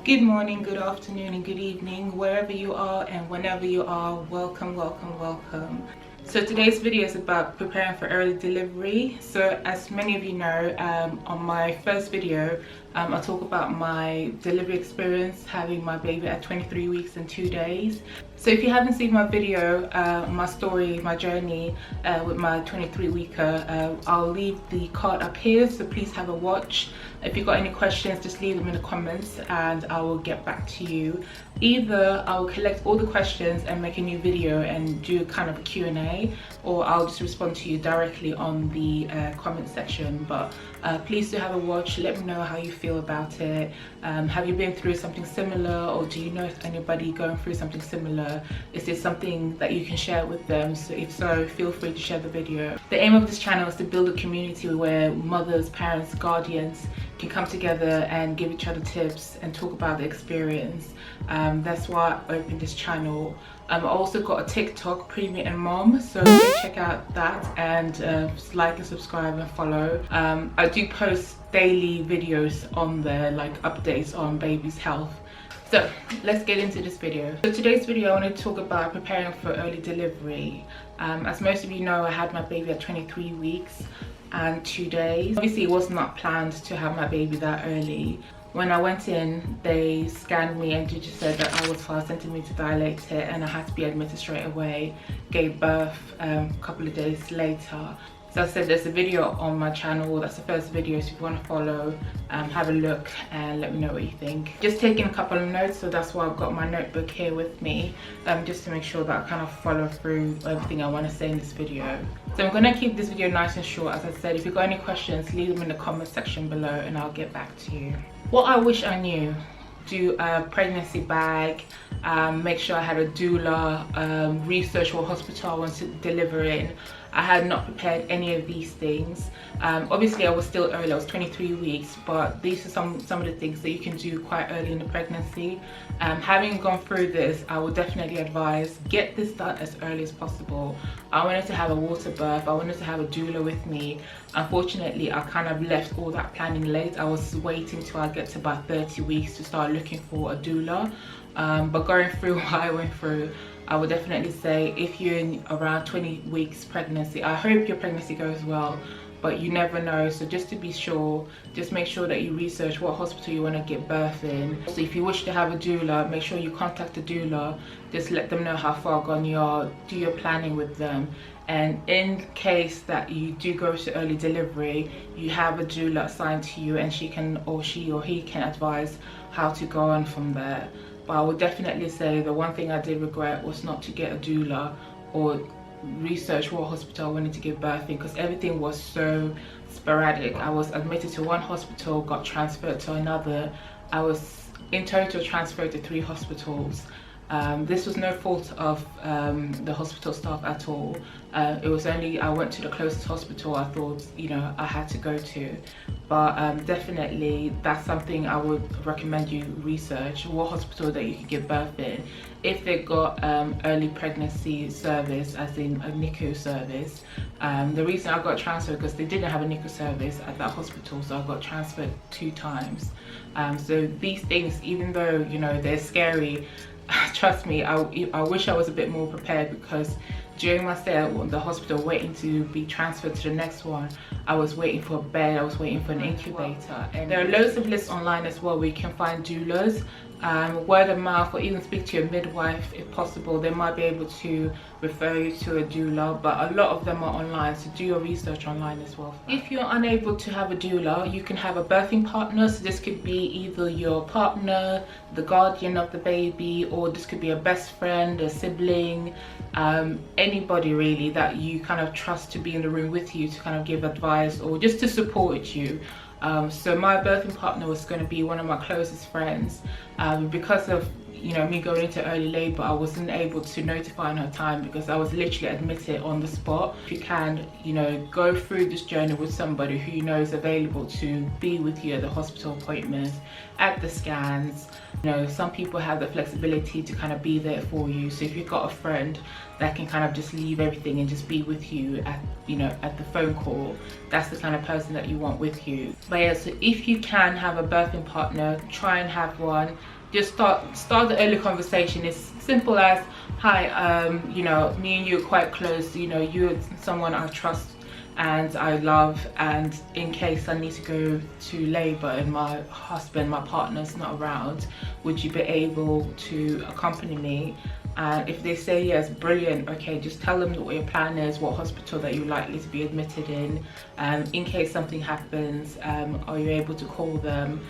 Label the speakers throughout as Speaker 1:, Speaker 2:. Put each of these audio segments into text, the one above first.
Speaker 1: Good morning, good afternoon, and good evening, wherever you are and whenever you are. Welcome, welcome, welcome. So today's video is about preparing for early delivery. So as many of you know, on my first video, I talk about my delivery experience having my baby at 23 weeks and 2 days. So if you haven't seen my video, my story, my journey with my 23-weeker, I'll leave the card up here, so please have a watch. If you've got any questions, just leave them in the comments and I will get back to you. Either I'll collect all the questions and make a new video and do kind of a Q&A, or I'll just respond to you directly on the comment section. But please do have a watch. Let me know how you feel about it. Have you been through something similar, or do you know anybody going through something similar? Is this something that you can share with them? So if so, feel free to share the video. The aim of this channel is to build a community where mothers, parents, guardians can come together and give each other tips and talk about the experience. That's why I opened this channel. I also got a TikTok, Preemie and Mom, so go check out that and like and subscribe and follow. I do post daily videos on there, like updates on baby's health. So let's get into this video. So today's video I want to talk about preparing for early delivery. As most of you know, I had my baby at 23 weeks and 2 days. Obviously it was not planned to have my baby that early. When I went in, they scanned me and just said that I was 5 centimeters dilated and I had to be admitted straight away. Gave birth a couple of days later. So I said there's a video on my channel, that's the first video, so if you want to follow, have a look and let me know what you think. Just taking a couple of notes, so that's why I've got my notebook here with me, just to make sure that I kind of follow through everything I want to say in this video. So I'm going to keep this video nice and short. As I said, if you've got any questions, leave them in the comment section below and I'll get back to you. What I wish I knew: do a pregnancy bag, make sure I had a doula, research what hospital I want to deliver in. I had not prepared any of these things. Obviously I was still early, I was 23 weeks, but these are some of the things that you can do quite early in the pregnancy. Having gone through this, I would definitely advise get this done as early as possible. I wanted to have a water birth, I wanted to have a doula with me. Unfortunately, I kind of left all that planning late. I was waiting till I get to about 30 weeks to start looking for a doula. But going through what I went through, I would definitely say if you're in around 20 weeks pregnancy, I hope your pregnancy goes well, but you never know. So just to be sure, just make sure that you research what hospital you want to give birth in. So if you wish to have a doula, make sure you contact a doula. Just let them know how far gone you are, do your planning with them. And in case that you do go to early delivery, you have a doula assigned to you and she or he can advise how to go on from there. But I would definitely say the one thing I did regret was not to get a doula or research what hospital I wanted to give birth in, because everything was so sporadic. I was admitted to one hospital, got transferred to another. I was in total transferred to 3 hospitals. This was no fault of the hospital staff at all. It was only I went to the closest hospital I thought, you know, I had to go to. But definitely that's something I would recommend you research, what hospital that you can give birth in. If they got early pregnancy service, as in a Nicu service. The reason I got transferred because they didn't have a Nicu service at that hospital, so I got transferred 2 times. So these things, even though, you know, they're scary, trust me, I wish I was a bit more prepared, because during my stay at the hospital waiting to be transferred to the next one, I was waiting for a bed, I was waiting for an incubator. And there are loads of lists online as well where you can find doulas. Word of mouth, or even speak to your midwife if possible. They might be able to refer you to a doula, but a lot of them are online, so do your research online as well. If you're unable to have a doula, you can have a birthing partner. So this could be either your partner, the guardian of the baby, or this could be a best friend, a sibling, anybody really that you kind of trust to be in the room with you to kind of give advice or just to support you. So my birthing partner was going to be one of my closest friends, because of, you know, me going into early labor, I wasn't able to notify in her time because I was literally admitted on the spot. If you can, you know, go through this journey with somebody who you know is available to be with you at the hospital appointments, at the scans. You know, some people have the flexibility to kind of be there for you. So if you've got a friend that can kind of just leave everything and just be with you at, you know, at the phone call, that's the kind of person that you want with you. But yeah, so if you can have a birthing partner, try and have one. Just start the early conversation. It's simple as, hi, you know, me and you are quite close, you know, you're someone I trust and I love, and in case I need to go to labor and my husband, my partner's not around, would you be able to accompany me? And if they say yes, brilliant. Okay, just tell them what your plan is, what hospital that you're likely to be admitted in case something happens. Are you able to call them?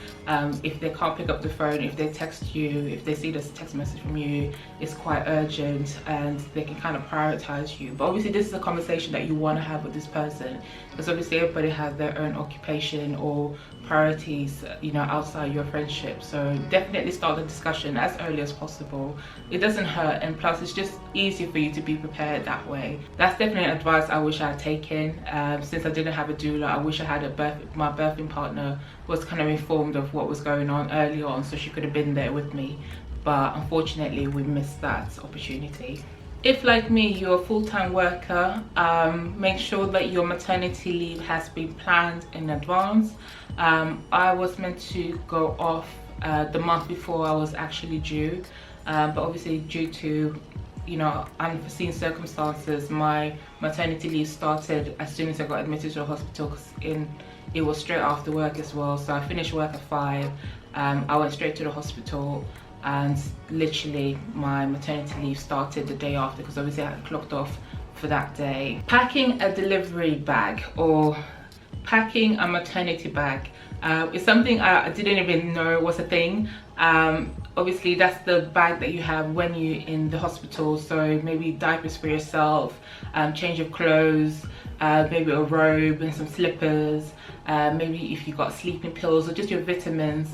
Speaker 1: If they can't pick up the phone, if they text you, if they see this text message from you, it's quite urgent and they can kind of prioritize you. But obviously this is a conversation that you want to have with this person, because obviously everybody has their own occupation or priorities, you know, outside your friendship. So definitely start the discussion as early as possible. It doesn't hurt, and plus it's just easier for you to be prepared that way. That's definitely advice I wish I had taken. Since I didn't have a doula, I wish I had my birthing partner was kind of informed of what was going on early on, so she could have been there with me. But unfortunately we missed that opportunity. If, like me, you're a full-time worker, make sure that your maternity leave has been planned in advance. I was meant to go off the month before I was actually due, but obviously due to, you know, unforeseen circumstances, my maternity leave started as soon as I got admitted to the hospital, because it was straight after work as well. So I finished work at 5, I went straight to the hospital, and literally my maternity leave started the day after, because obviously I had clocked off for that day. Packing a delivery bag or packing a maternity bag is something I didn't even know was a thing. Obviously that's the bag that you have when you're in the hospital, so maybe diapers for yourself, change of clothes, maybe a robe and some slippers, maybe if you got sleeping pills or just your vitamins,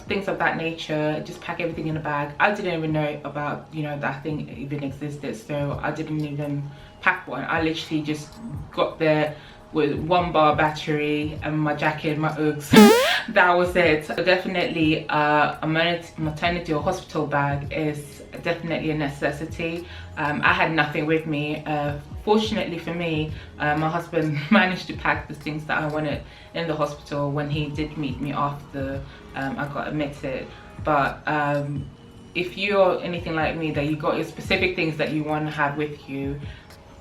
Speaker 1: things of that nature. Just pack everything in a bag. I didn't even know about, you know, that thing even existed, so I didn't even pack one. I literally just got there with 1 bar battery and my jacket, my Uggs. That was it. So definitely a maternity or hospital bag is definitely a necessity. I had nothing with me. Fortunately for me, my husband managed to pack the things that I wanted in the hospital when he did meet me after I got admitted. But if you're anything like me, that you got your specific things that you want to have with you,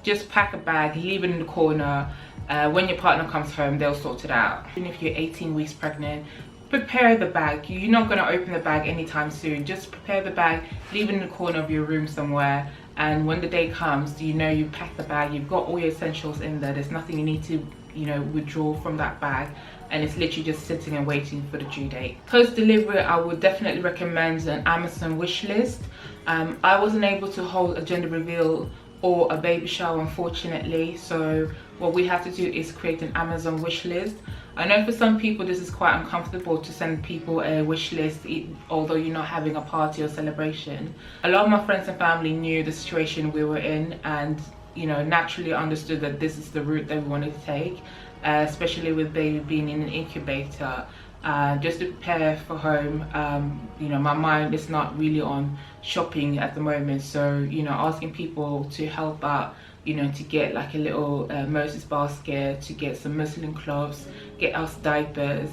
Speaker 1: just pack a bag, leave it in the corner. When your partner comes home, they'll sort it out. Even if you're 18 weeks pregnant, prepare the bag. You're not going to open the bag anytime soon. Just prepare the bag, leave it in the corner of your room somewhere, and when the day comes, you know you've packed the bag, you've got all your essentials in there. There's nothing you need to, you know, withdraw from that bag, and it's literally just sitting and waiting for the due date. Post delivery, I would definitely recommend an Amazon wish list. I wasn't able to hold a gender reveal or a baby shower, unfortunately, so what we have to do is create an Amazon wish list. I know for some people this is quite uncomfortable to send people a wish list, although you're not having a party or celebration. A lot of my friends and family knew the situation we were in, and, you know, naturally understood that this is the route that we wanted to take, especially with baby being in an incubator. Just to prepare for home. You know, my mind is not really on shopping at the moment, so, you know, asking people to help out, you know, to get like a little Moses basket, to get some muslin cloths, get us diapers.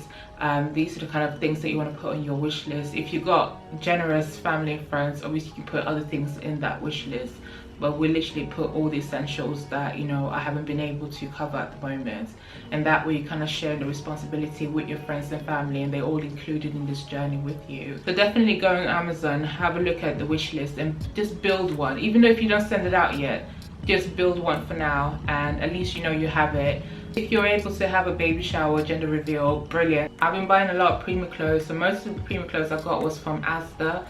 Speaker 1: These are the kind of things that you want to put on your wish list. If you've got generous family and friends, obviously you can put other things in that wish list, but we literally put all the essentials that, you know, I haven't been able to cover at the moment, and that way you kind of share the responsibility with your friends and family, and they're all included in this journey with you. So definitely go on Amazon, have a look at the wish list and just build one. Even though if you don't send it out yet, just build one for now, and at least you know you have it. If you're able to have a baby shower, gender reveal, brilliant. I've been buying a lot of Preemie clothes, so most of the Preemie clothes I got was from Asda,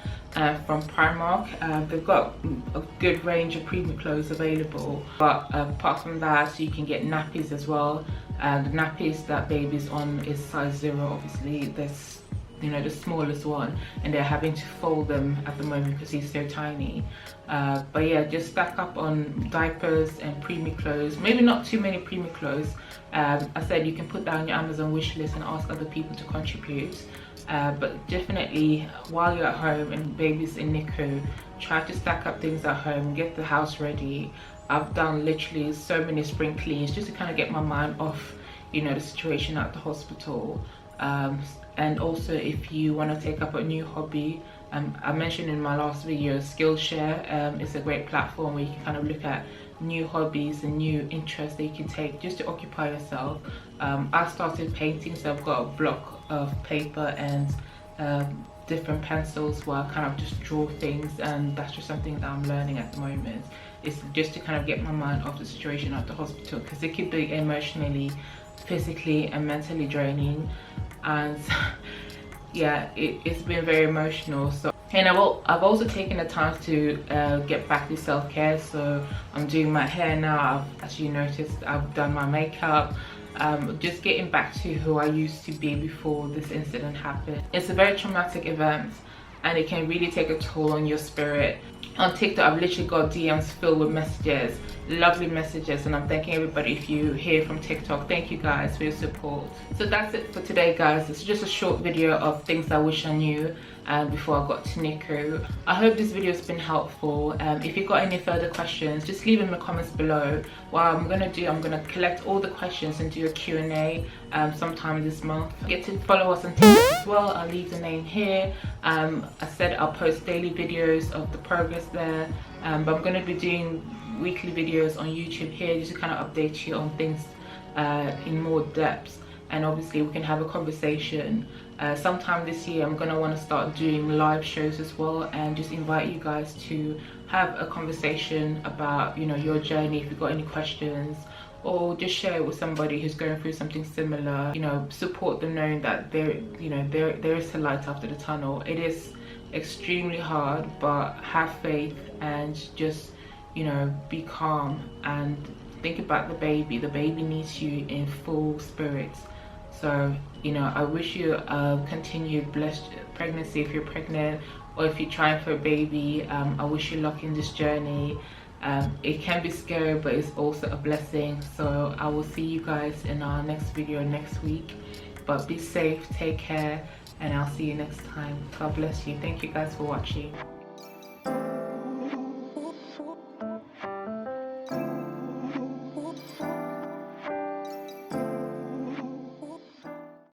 Speaker 1: from Primark. They've got a good range of Preemie clothes available, but apart from that, you can get nappies as well. The nappies that baby's on is size 0. Obviously there's you know, the smallest one, and they're having to fold them at the moment because he's so tiny. But yeah, just stack up on diapers and preemie clothes. Maybe not too many preemie clothes. I said you can put that on your Amazon wish list and ask other people to contribute. But definitely while you're at home and baby's in Nicu, try to stack up things at home, get the house ready. I've done literally so many spring cleans just to kind of get my mind off, you know, the situation at the hospital. And also, if you want to take up a new hobby, I mentioned in my last video Skillshare. It's a great platform where you can kind of look at new hobbies and new interests that you can take just to occupy yourself. I started painting, so I've got a block of paper and different pencils where I kind of just draw things, and that's just something that I'm learning at the moment. It's just to kind of get my mind off the situation at the hospital, because it could be emotionally, physically and mentally draining. And yeah, it's been very emotional. So, and I've also taken the time to get back to self-care. So I'm doing my hair now. As you noticed, I've done my makeup. Just getting back to who I used to be before this incident happened. It's a very traumatic event, and it can really take a toll on your spirit. On TikTok, I've literally got DMs filled with messages, lovely messages, and I'm thanking everybody. If you hear from TikTok, thank you guys for your support. So that's it for today, guys. It's just a short video of things I wish I knew before I got to Nicu. I hope this video has been helpful. If you've got any further questions, just leave them in the comments below. What I'm gonna do, I'm gonna collect all the questions and do a Q&A sometime this month. Get to follow us on TikTok as well. I'll leave the name here. I said I'll post daily videos of the progress there, but I'm gonna be doing weekly videos on YouTube here just to kind of update you on things in more depth. And obviously we can have a conversation. Sometime this year I'm gonna want to start doing live shows as well, and just invite you guys to have a conversation about, you know, your journey. If you've got any questions, or just share it with somebody who's going through something similar, you know, support them, knowing that there is a light after the tunnel. It is extremely hard, but have faith and just, you know, be calm and think about the baby. The baby needs you in full spirits. So, you know, I wish you a continued blessed pregnancy if you're pregnant, or if you're trying for a baby. I wish you luck in this journey. It can be scary, but it's also a blessing. So I will see you guys in our next video next week. But be safe, take care, and I'll see you next time. God bless you. Thank you guys for watching.